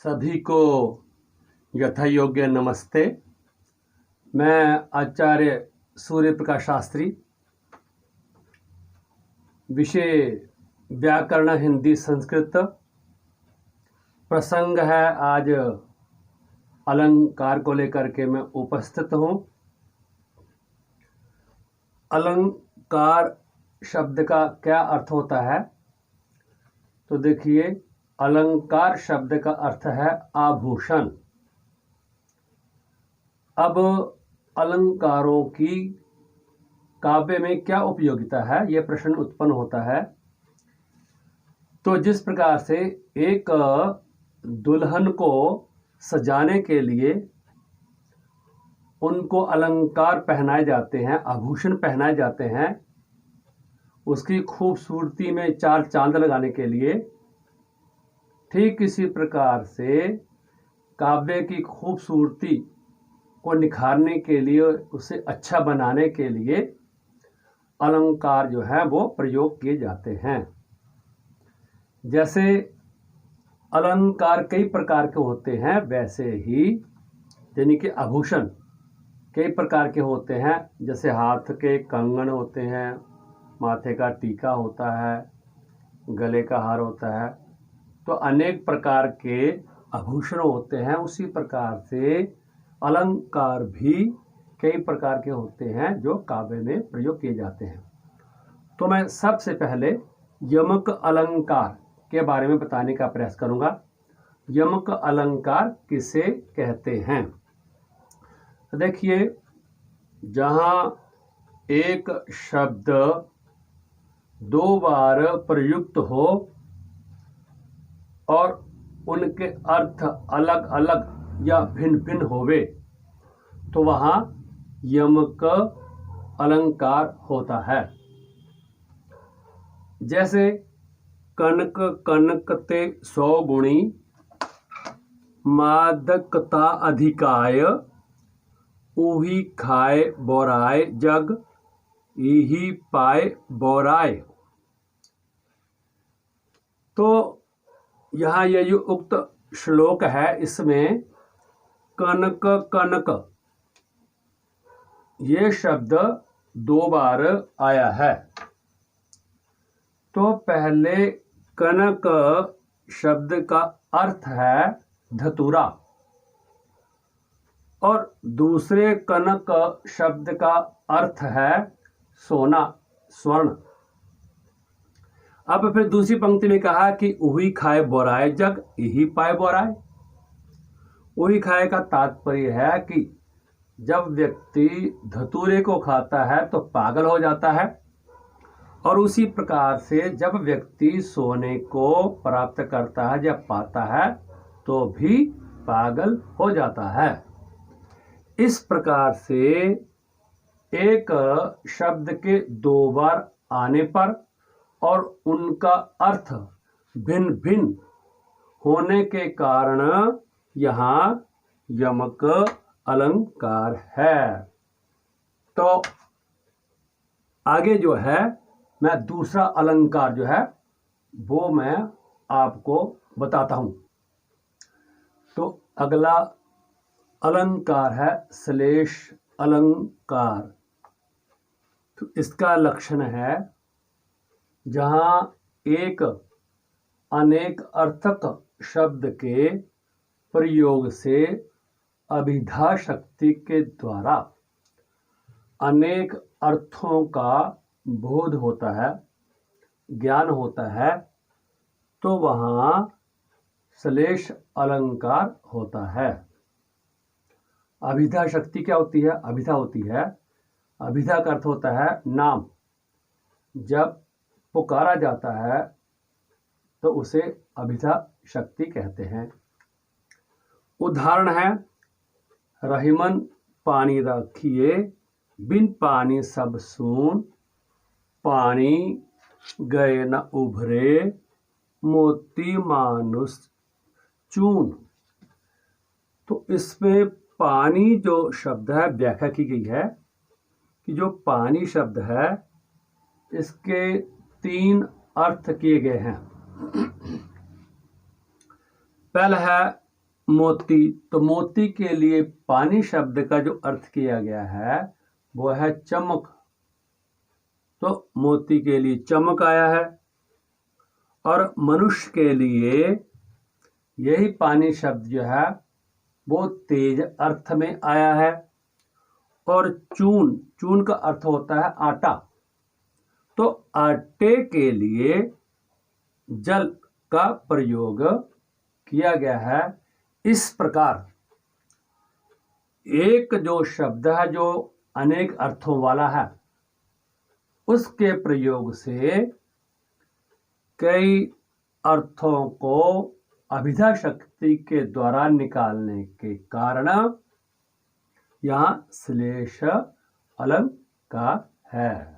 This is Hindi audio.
सभी को यथा योग्य नमस्ते। मैं आचार्य सूर्य प्रकाश शास्त्री। विषय व्याकरण हिंदी संस्कृत। प्रसंग है आज अलंकार को लेकर के मैं उपस्थित हूँ। अलंकार शब्द का क्या अर्थ होता है? तो देखिए, अलंकार शब्द का अर्थ है आभूषण। अब अलंकारों की काव्य में क्या उपयोगिता है, यह प्रश्न उत्पन्न होता है। तो जिस प्रकार से एक दुल्हन को सजाने के लिए उनको अलंकार पहनाए जाते हैं, आभूषण पहनाए जाते हैं, उसकी खूबसूरती में चार चांद लगाने के लिए, ठीक इसी प्रकार से काव्य की खूबसूरती को निखारने के लिए, उसे अच्छा बनाने के लिए अलंकार जो है वो प्रयोग किए जाते हैं। जैसे अलंकार कई प्रकार के होते हैं, वैसे ही यानी कि आभूषण कई प्रकार के होते हैं। जैसे हाथ के कंगन होते हैं, माथे का टीका होता है, गले का हार होता है, तो अनेक प्रकार के आभूषण होते हैं। उसी प्रकार से अलंकार भी कई प्रकार के होते हैं जो काव्य में प्रयोग किए जाते हैं। तो मैं सबसे पहले यमक अलंकार के बारे में बताने का प्रयास करूंगा। यमक अलंकार किसे कहते हैं? तो देखिए, जहां एक शब्द दो बार प्रयुक्त हो और उनके अर्थ अलग अलग या भिन्न भिन्न होवे, तो वहां यमक अलंकार होता है। जैसे कनक कनकते 100 गुणी, मादकता अधिकाय, ऊही खाए बोराय जग, यही पाए बोराय। तो यहाँ यह जो उक्त श्लोक है, इसमें कनक कनक ये शब्द 2 बार आया है। तो पहले कनक शब्द का अर्थ है धतूरा और दूसरे कनक शब्द का अर्थ है सोना, स्वर्ण। अब फिर दूसरी पंक्ति में कहा कि उही खाए बोराए जग, यही पाए बोराए। उही खाए का तात्पर्य है कि जब व्यक्ति धतूरे को खाता है तो पागल हो जाता है, और उसी प्रकार से जब व्यक्ति सोने को प्राप्त करता है या पाता है तो भी पागल हो जाता है। इस प्रकार से एक शब्द के 2 बार आने पर और उनका अर्थ भिन्न भिन्न होने के कारण यहाँ यमक अलंकार है। तो आगे जो है, मैं दूसरा अलंकार जो है वो मैं आपको बताता हूं। तो अगला अलंकार है श्लेष अलंकार। तो इसका लक्षण है जहां एक अनेक अर्थक शब्द के प्रयोग से अभिधा शक्ति के द्वारा अनेक अर्थों का बोध होता है, ज्ञान होता है, तो वहां श्लेष अलंकार होता है। अभिधा शक्ति क्या होती है? अभिधा होती है, अभिधा का अर्थ होता है नाम। जब पुकारा जाता है तो उसे अभिधा शक्ति कहते हैं। उदाहरण है, रहीमन पानी रखिए, बिन पानी सब सून, पानी गए न उभरे, मोती मानुष चून। तो इसमें पानी जो शब्द है, व्याख्या की गई है कि जो पानी शब्द है इसके 3 अर्थ किए गए हैं। पहला है मोती, तो मोती के लिए पानी शब्द का जो अर्थ किया गया है वो है चमक। तो मोती के लिए चमक आया है। और मनुष्य के लिए यही पानी शब्द जो है वो तेज अर्थ में आया है। और चून, चून का अर्थ होता है आटा, तो आटे के लिए जल का प्रयोग किया गया है। इस प्रकार एक जो शब्द है जो अनेक अर्थों वाला है, उसके प्रयोग से कई अर्थों को अभिधा शक्ति के द्वारा निकालने के कारण यहाँ श्लेष अलंकार है।